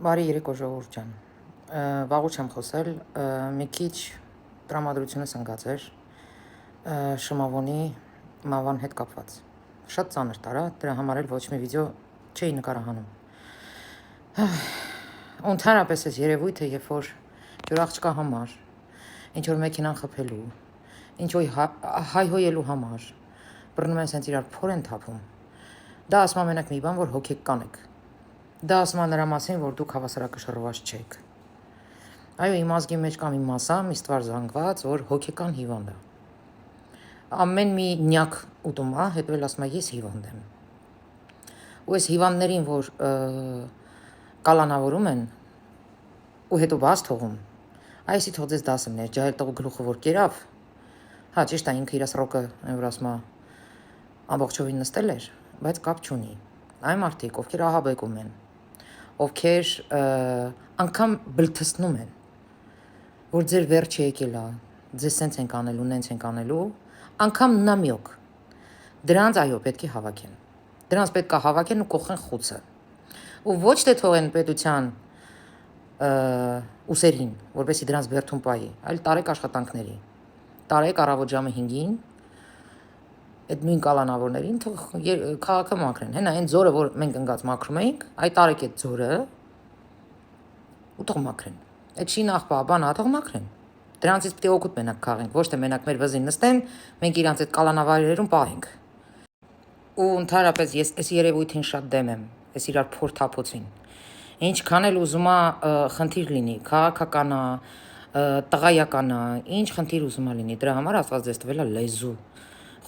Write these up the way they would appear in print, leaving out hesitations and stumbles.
Բարի երեկո ժողովուրդ ջան։ Վաղուց եմ խոսել, մի քիչ տրամադրությունս ընկած էր Շմավոնի մավան հետ կապված։ Շատ ծանր տարա, դրա համար էլ ոչ մի վիդեո չէի նկարահանում։ Ընդհանրապես այս երևույթը, երբ որ ջրաղջկա համար, ինչ որ մեքենան խփելու, ինչ որ հայհոյելու համար, բռնում են սենց իրար փոր են թափում։ Դա ասում ամենակ մի բան, որ հոգեկան եք։ Դա ասում նրա մասին, որ դուք հավասարակշռված չեք։ Այո, իմ ազգի մեջ կա մի մասա, մի ստվար զանգված, որ հոգեկան հիվանդ է։ Ամեն մի նյակ ուտում է, հետո էլ ասում է ես հիվանդ եմ։ Ու այս հիվանդներին, որ կալանավորում են ու հետո բաց թողում, այսի թող ձեզ դասը ներ, ջահել տղու գլուխը որ կերավ, հա ճիշտ է ինքը իր սրոկը, որ ասում է ամբողջովին նստել էր, բայց կապ չունի։ Այն մարդիկ, ովքեր ահաբեկում են, ովքեր անգամ բլթսնում են, որ ձեր վերջը եկել է, ձեզ սենց ենք անելու, նենց ենք անելու, անգամ նամյոք, դրանց այո պետք է հավաքեն, դրանց պետք է հավաքեն ու կողեն խուցը, ու ոչ թե թողեն պետության ուսերին, որպեսի դրանց բերդում պայի, այլ տարեք աշխատանքների, տարեք առավոտ ժամը 5-ին, այդ նույն կալանավորներին թող քաղաքը մաքրեն, հենա այն ձորը, որ մենք ընկած մաքրում էինք, այդ տարեք այդ ձորը ու թող մաքրեն, այդ շինախպա, բանա, թող մաքրեն, դրանցից պետք է օգուտ մենակ քաղենք, ոչ թե մենակ մեր վզին նստեն, մենք իրանց այդ կալանավայրերում պահենք, ու ընդհանրապես ես այս երևույթին շատ դեմ եմ, այս իրար փոր թափոցին, ինչքան էլ ուզում է խնդիր լինի, քաղաքական է, տղայական է, ինչ խնդիր ուզում է լինի, դրա համար Աստված ձեզ տվել է լեզու,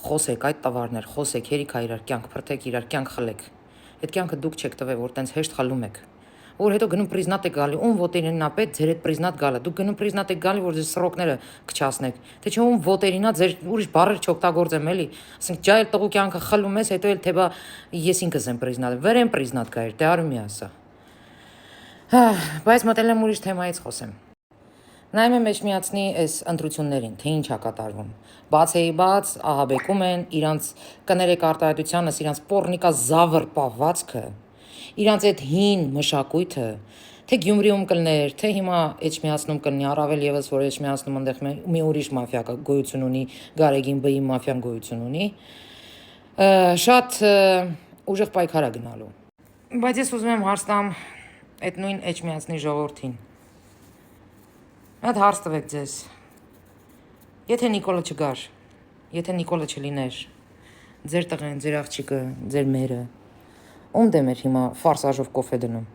խոսեք այդ տվարներ, խոսեք, հերիքա իրար կյանք փրթեք, իրար կյանք խլեք, այդ կյանքը դուք չեք տվել, որ տենց հեշտ խլում եք, որ հետո գնում պրիզնատ եք գալի, ում ոտերին ապետ, ձեր այդ պրիզնատ գալը, դուք գնում պրիզնատ եք գալի, որ ձեր սրոկները կչացնեք, թե չէ ում ոտերին է, ձեր ուրիշ բառեր չօգտագործեմ էլի, ասենք ջայել տղու կյանքը խլում ես, հետո էլ թե բա ես ինքս եմ պրիզնատ, վերեմ պրիզնատ գայր, դե արումի ասա, բայց մտել եմ ուրիշ թեմայից խոսեմ, նայում եմ մեջ միացնի այս ընտրություններին, թե ինչ է կատարվում, բաց ահաբեկում են, իրանց կներեք արտահայտությանս, իրանց պոռնիկա զավր պահվածքը, իրանց այդ հին մշակույթը, թե Գյումրիում կլներ, թե հիմա Էջմիածնում կլնի, առավել եւս որ Էջմիածնում այնտեղ մի ուրիշ մաֆիա գոյություն ունի, Գարեգին բի մաֆիան գոյություն ունի, շատ ուժեղ պայքար է գնալու։ Բայց ես ուզում եմ հարց տամ այդ նույն Էջմիածնի ժողովրդին։ Այդ հարց տվեք ձեզ, եթե Նիկոլը չգար, եթե Նիկոլը չլիներ, ձեր տղեն, ձեր աղջիկը, ձեր մերը, ում դեմ էր հիմա ֆարսաժով կոֆե դնում,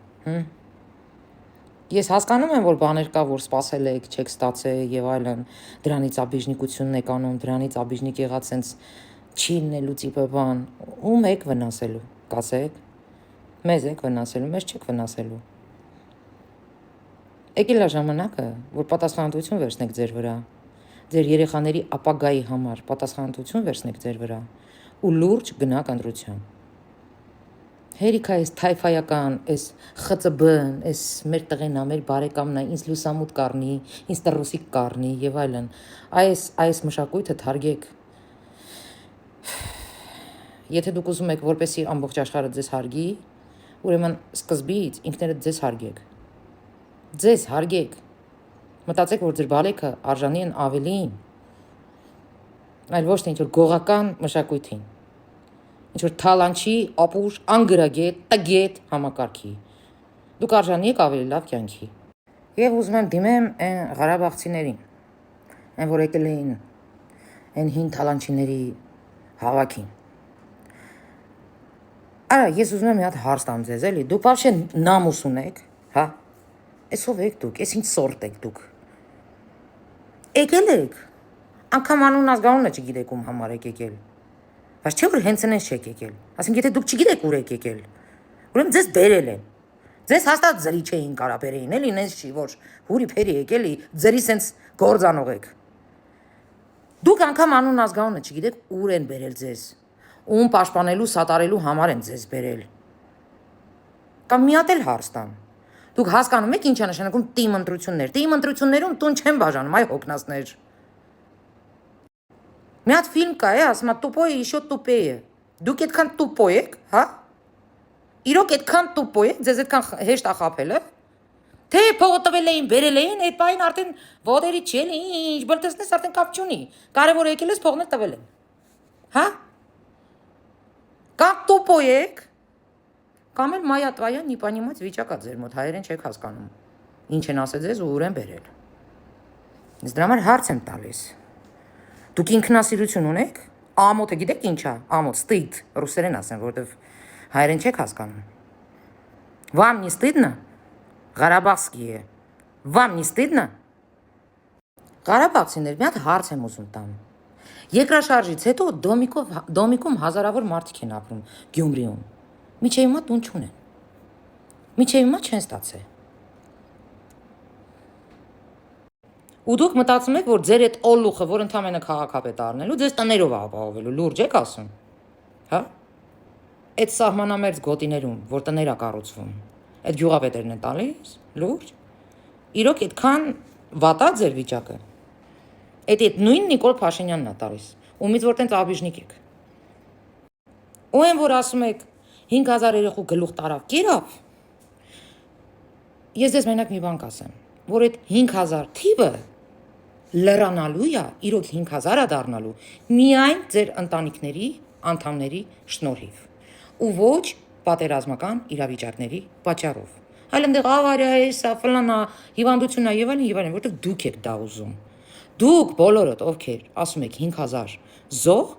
Ես հասկանում եմ, որ բաներ կա, որ սպասել եք, չեք ստացել եւ այլն, դրանից աբիժնիկությունն եք անում, դրանից աբիժնիկ եղած սենց չի լինելու տիպը բան, ում եք վնասելու, կասեք, մեզ եք վնասելու, մեզ չեք վնասելու։ Եկել է ժամանակը, որ պատասխանատվություն վերցնեք ձեր վրա, ձեր երեխաների ապագայի համար պատասխանատվություն վերցնեք ձեր վրա ու լուրջ գնաք ընտրության։ Հերիքա այս թայֆայական, այս ԽԾԲ-ն, այս մեր տղենա, մեր բարեկամնա, ինձ լուսամուտ կառնի, ինձ տրուսիկ կառնի եւ այլն։ Այս մշակույթը թարգեք։ Եթե դուք ուզում եք, որպեսի ամբողջ աշխարհը ձեզ հարգի, ուրեմն սկզբից ինքներդ ձեզ հարգեք։ Ձեզ հարգեք, մտածեք, որ ձեր բալեքը արժանի են ավելին, այլ ոչ թե ինչ-որ գողական մշակույթին, ինչ-որ թալանչի, ապուշ, անգրագետ, տգետ համակարգի, դուք արժանի եք ավելի լավ կյանքի։ Եվ ուզում եմ դիմեմ այն Ղարաբաղցիներին, այն որ եկել էին այն հին թալանչիների հավաքին։ Արա, ես ուզում եմ մի հատ հարց տամ ձեզ, էլի, դուք вообще նամուս ունեք, հա։ Էս ով եք դուք, էս ինչ սորտ եք դուք։ Եկել եք, անգամ անուն ազգանունը չգիտեք ում համար եք եկել, բայց չէ որ հենց նենց չեք եկել, ասենք եթե դուք չգիտեք ուր եք եկել, ուրեմն ձեզ բերել են, ձեզ հաստատ ձրի չէին կարա բերեին, էլի նենց չի, որ հուրի փերի եկելի, ձրի սենց գործանող եք։ Դուք անգամ անուն ազգանունը չգիտեք ուր են բերել ձեզ, ում պաշտպանելու, սատարելու համար են ձեզ բերել։ Կամ մի հատ էլ հարց տամ։ Դուք հասկանում եք ինչ է նշանակում տիմ ընտրություններ։ Տիմ ընտրություններում տուն չեն բաժանում, այ հոգնածներ։ Մի հատ ֆիլմ կա, ասում է տուպոյը իշո տուպեյը։ Դուք այդքան տուպո եք, հա? Իրոք այդքան տուպո եք, ձեզ այդքան հեշտ է խաբելը։ Թե փողը տվել էին, բերել էին, այդ բային արդեն ոտերի չել, ինչ, բրտեսնես արդեն կապ չունի։ Կարևոր եկել ես փողն տվել են։ Հա։ Կամ տուպո եք, կամ էլ մայա տվայա не понимать վիճակա ձեր մոտ, հայերեն չեք հասկանում։ Ինչ են ասել ձեզ ու ուր են բերել։ Ես դրա համար հարց եմ տալիս։ Դուք ինքնասիրություն ունեք։ Ամոթը գիտեք ինչ է։ Ամոթ, ստիդ, ռուսերեն ասեն, որովհետև հայերեն չեք հասկանում։ Вам не стыдно? Ղարաբաղսկի է։ Вам не стыдно? Ղարաբաղցիներ, մի հատ հարց եմ ուզում տամ։ Երկրաշարժից հետո Դոմիկում հազարավոր մարդիկ են ապրում Գյումրիում։ Միջև հիմա տուն չունեն։ Միջև հիմա չեն ստացել։ Ու դուք մտածում եք, որ ձեր այդ օլուխը, որ ընդամենը քաղաքապետ առնելու, ձեզ տներով ապահովելու, լուրջ եք ասում։ Հա։ Այդ սահմանամերձ գոտիներում, որ տներ է կառուցվում, այդ գյուղապետերն են տալիս, լուրջ։ Իրոք այդքան վատա ձեր վիճակը։ Այդ նույն Նիկոլ Փաշինյանն է տալիս, ումից որ տենց աբիժնիկ եք։ Ու են որ ասում եք 5000 երեխու գլուխ տարավ, կերավ։ Ես դες մենակ մի բան կասեմ, որ այդ 5000 թիվը լրանալու է, իրոք 5000 է դառնալու միայն ձեր ընտանիքների անդամների շնորհիվ ու ոչ պատերազմական իրավիճակների պատճառով։ Այլ այնտեղ ավարիա է, սա ֆլանա, հիվանդություն է եւ այլն, որտեղ դուք եք դա ուզում։ Դուք բոլորդ ովքեր ասում եք 5000 զոհ,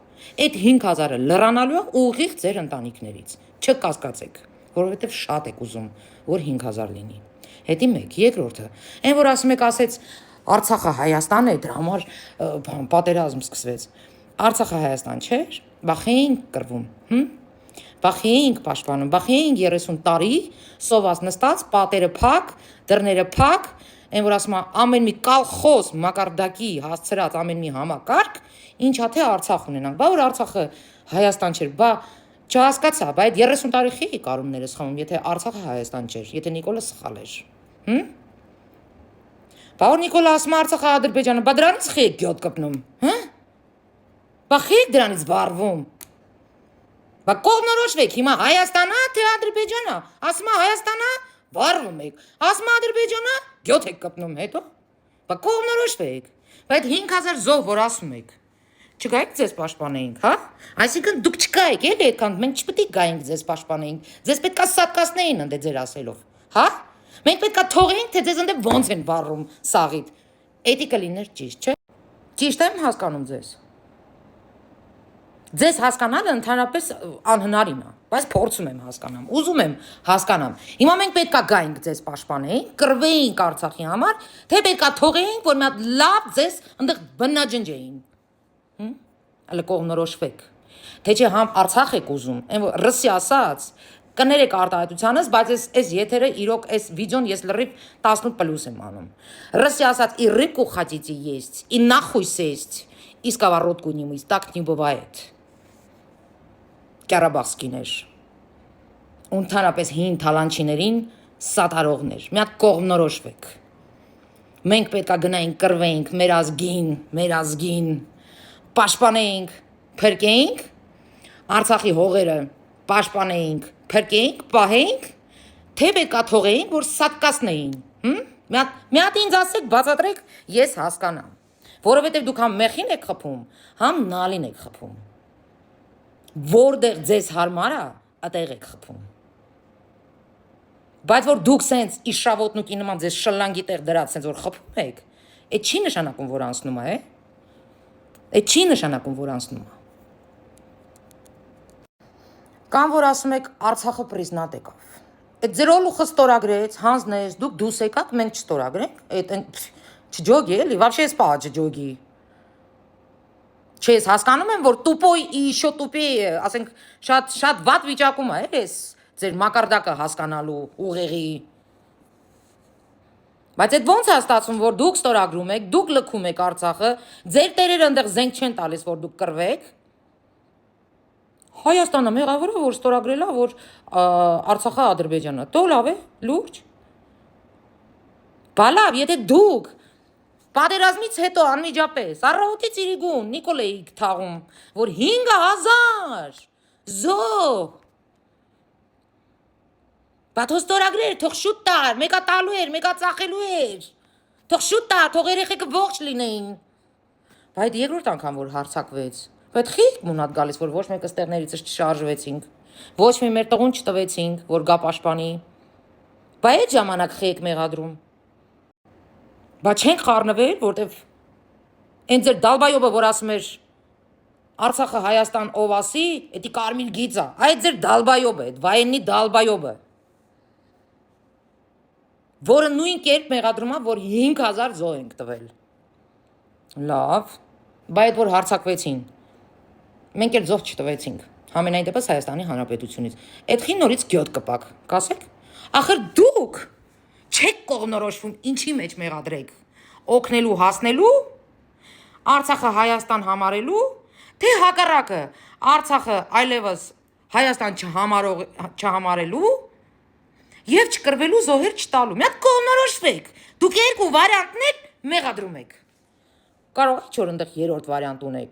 այդ 5000-ը լրանալու է ուղիղ ձեր ընտանիքներից։ Չկասկածեք, որովհետեւ շատ եք ուզում, որ 5000 լինի։ Հետի մեկ, երկրորդը, այն որ ասում եք ասեց Արցախը Հայաստան է, դրա համար պատերազմ սկսվեց։ Արցախը Հայաստան չէր, բախեինք կռվում, բախի էինք պաշտպանում, բախի էինք 30 տարի սոված նստած, պատերը փակ, դռները փակ, այն որ ասում ամեն մի կալխոզ մակարդակի հասցրած ամեն մի համակարգ, ինչա թե Արցախ ունենանք, բա որ Արցախը Հայաստան չէր, բա չհասկացա, բա այդ 30 տարի խի կարումները սխալում, եթե Արցախը Հայաստան չէր, եթե Նիկոլը սխալ էր, Բա որ Նիկոլը ասում Արցախը Ադրբեջանը, բա դրանից խի եք գյոտ կպնում, Բա խի եք դրանից վարվում, Բա կողմնորոշվեք, հիմա Հայաստանա, թե Ադրբեջանա, ասում Հայաստանա, վարվում եք, ասում Ադրբեջանա, գյոտ եք կպնում հետո, Բա կողմնորոշվեք, բա այդ 5000 զոհ, որ ասում եք, չգայիք ձեզ պաշտպանեինք, հա, այսինքն դուք չկայիք էլի այդքան, մենք չպետք է գայինք ձեզ պաշտպանեինք, ձեզ պետքա սատկացնեին ընդ ձեր ասելով, հա, մենք պետքա թողեինք, թե ձեզ ընդ ոնց են վառում սաղիդ, էդի կլիներ ճիշտ, չէ, ճիշտ եմ հասկանում ձեզ, Ձեզ հասկանալը ընդհանրապես անհնարին է, բայց փորձում եմ հասկանամ, ուզում եմ հասկանամ։ Հիմա մենք պետքա գայինք ձեզ պաշտպանեինք, կռվեինք Արցախի համար, թե պետքա թողեինք, որ մի հատ լավ ձեզ այնտեղ բնաջնջեին։ Հələ կողմնորոշվեք։ Թե չէ համ Արցախ եք ուզում, այն որ ռսի ասած, կներեք արտահայտությանս, բայց այս եթերը իրոք այս վիդեոն ես լրիվ 18+ եմ անում։ Ռսի ասած и рыбку хотите есть, и нахуй сесть, и сковородку не мыть, так не бывает։ Կարաբաղսկիներ, ընդհանրապես հին թալանչիներին սատարողներ, մի հատ կողմնորոշվեք։ Մենք պետք է գնայինք կռվեինք մեր ազգին, պաշտպանեինք, փրկեինք, Արցախի հողերը պաշտպանեինք, փրկեինք, պահեինք, թե պետք է թողեինք, որ սատկացնեին։ Մի հատ ինձ ասեք, բացատրեք, ես հասկանամ, որովհետև դուք համ մեխին եք խփում, համ նալին եք խփում։ Որտեղ ձեզ հարմար է, այդտեղ եք խփում։ Բայց որ դուք սենց իշավոտնուկի նման ձեզ շլանգի տեղ դրած սենց որ խփում եք, այդ չի նշանակում, որ անցնում է, Այդ չի նշանակում, որ անցնում է։ Կամ որ ասում եք Արցախը պրիզնատ եկավ։ Այդ ձեր օլուխը ստորագրեց, հանձնեց, դուք դուս եկաք, մենք չստորագրենք, այդ չջոգի էլի, вообще սպա չջոգի։ Չես հասկանում եմ, որ տուպոյ իշո տուպի, ասենք, շատ վատ վիճակում է, էս ձեր մակարդակը հասկանալու ուղեղի։ Բայց այդ ոնց է ստացվում, որ դուք ստորագրում եք, դուք լքում եք Արցախը, ձեր տերերը այնտեղ զենք չեն տալիս, որ դուք կռվեք։ Հայաստանը մեղավոր է, որ ստորագրել է, որ Արցախը Ադրբեջանը։ Դո լավ է, լուրջ։ Բա լավ, եթե դուք պատերազմից հետո անմիջապես առավոտից իրիգուն Նիկոլեիք թաղում, որ 5000 զոհ։ Բա թող ստորագրեր, թող շուտ տար, մեկա տալու էր, մեկա ծախելու էր։ Թող շուտ տար, թող երեխեքը ողջ լինեին։ Բայց երկրորդ անգամ որ հարցակվեց, բայց խիղճ մունատ գալիս, որ ոչ մեկը ստեղներիցս չշարժվեցինք, ոչ մի մեր տղուն չտվեցինք, որ գա պաշտպանի։ Բա այդ ժամանակ խեք մեղադրում։ Բա չենք խառնվել, որտեվ այն ձեր դալբայոբը, որ ասում էր Արցախը Հայաստան ով ասի, էդի կարմիր գիծա, այդ ձեր դալբայոբը, այդ վայենի դալբայոբը, որը նույն կերպ մեղադրում է, որ 5000 զոհ ենք տվել։ Լավ, բայց որ հարցակվեցին, մենք էլ զոհ չտվեցինք, համենայն դեպս Հայաստանի Հանրապետությունից, էդխի նորից գյոտ կպակ, կասեք, ախր դուք չեք կողնորոշվում, ինչի մեջ մեղադրեք, օգնելու, հասնելու, Արցախը Հայաստան համարելու, թե հակառակը, Արցախը այլևս Հայաստան չհամարելու և չկրվելու զոհեր չտալու, մի հատ կողնորոշվեք, դուք երկու վարիանտներ մեղադրում եք, կարող է չոր ընդեղ երորդ վարիանտ ունեք,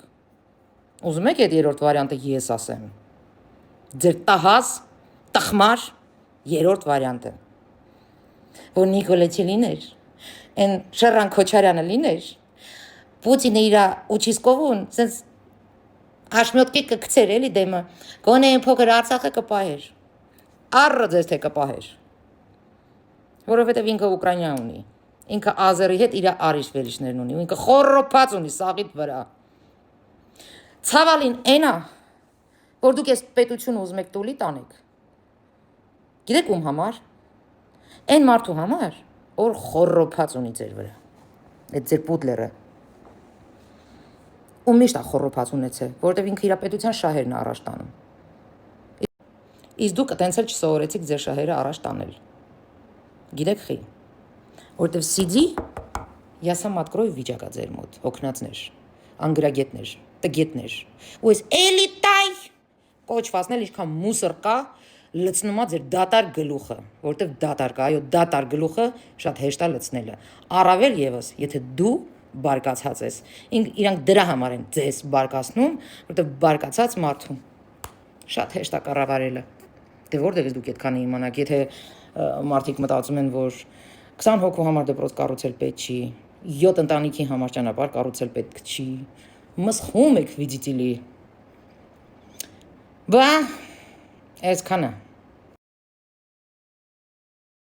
ուզում եք այդ երորդ վարիանտը ես ասեմ, ձեր տահազ, տխմար երորդ վարիանտը, որ Նիկոլը չլիներ, են Շռան Քոչարյանը լիներ, Պուտինը իրա ուչիսկովուն, սենց հաշմյոտկի կգցեր էլի դեմը, գոնե են փոքր Արցախը կպահեր, առը ձեզ թե կպահեր, որովհետև ինքը Ուկրաինա ունի, ինքը Ազերի հետ իրա արիշ-վերիշներն ունի, ինքը խորոպած ունի սաղիտ վրա, ցավալին էնա, որ դուք ես պետություն ուզում եք տուլի տանեք, գիտեք ում համար, են մարդու համար, որ խորոպած ունի ձեր վրա, այդ ձեր պուտլերը, ու միշտ է խորոպած ունեցել, որովհետև ինքը իր պետության շահերն է առաջ տանում։ Իսկ դուք այտենց էլ չսովորեցիք ձեր շահերը առաջ տանել։ Գիտեք խի, որովհետև CD я сам открою վիճակա ձեր մոտ, օգնածներ, անգրագետներ, տգետներ, ու այս էլիտայ կոչվածնել ինչքան մուսր կա, լցնում է ձեր դատար գլուխը, որովհետև դատար կա, այո, դատար գլուխը շատ հեշտ է լցնելը։ Առավել եւս, եթե դու բարկացած ես, իրանք դրա համար են ձեզ բարկացնում, որովհետև բարկացած մարդու շատ հեշտ է կառավարելը։ Դե որտեղից դուք այդքանը իմանաք, եթե մարդիկ մտածում են, որ 20 հոգու համար դպրոց կառուցել պետք չի, 7 ընտանիքի համար ճանապարհ կառուցել պետք չի, մսխում եք, видите ли։ Բա, այսքանը